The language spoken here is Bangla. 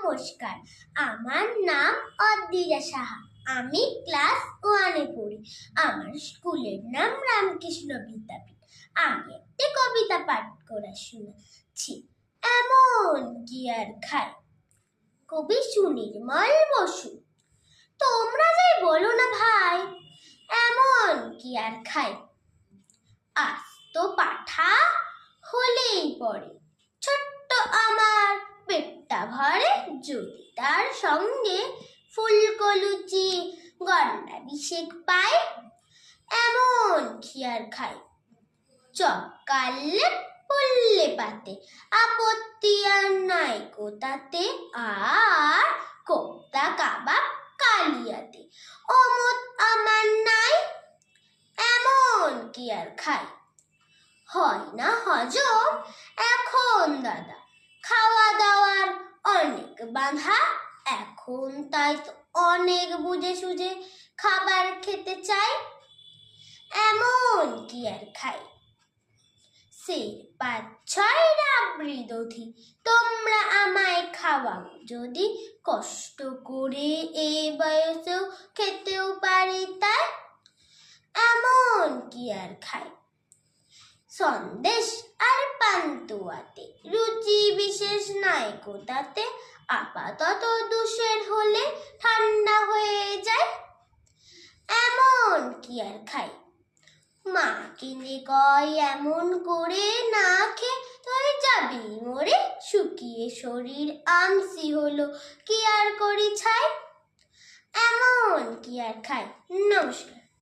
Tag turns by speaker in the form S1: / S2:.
S1: নমস্কার, আমার নাম অদ্রিজা সাহা। আমি ক্লাস 1-এ পড়ি। আমার স্কুলের নাম রামকৃষ্ণ বিদ্যাপীঠ। আমি একটি কবিতা পাঠ করে শোনাচ্ছি। এমন কি আর খাই। কবি সুনির্মল বসু। তোমরা যাই বলো না ভাই, এমন কি আর খাই। আস্ত পাঠা হলেই পড়ে ছোট্ট আমার পেটটা ভরে, যদি তার সঙ্গে ফুলকো লুচি গন্ডা বিশেক পাই। এমন কি আর খাই। চকালে পড়লে পাতে, আপত্তি আর নাই গো তাতে। আর কোপ্তা কাবাব কালিয়াতে, অমত আমার নাই। এমন কি আর খাই। হয় না হজম এখন দাদা, খাওয়া দাওয়ার অনেক বাধা। এখন তাই তো অনেক বুঝে সুঝে খাবার খেতে চাই। এমন কি আর খাই। সে 5-6 রাবড়ি দধি তোমরা আমায় খাওয়াও যদি, কষ্ট করে এই বয়সেও খেতেও পারি তাই। এমন কি আর খাই। সন্দেশ আর পান্তুয়াতে রুচি বিশেষ নাই গো তাতে। আপাতত দুশের হলে ঠান্ডা হয়ে যায়। এমন কি আর খাই। মা কিনে কয় এমন করে না খেয়ে তুই যাবি মরে, শুকিয়ে শরীর আমসি হলো কি আর করি ছাই। এমন কি আর খাই। নমস্কার।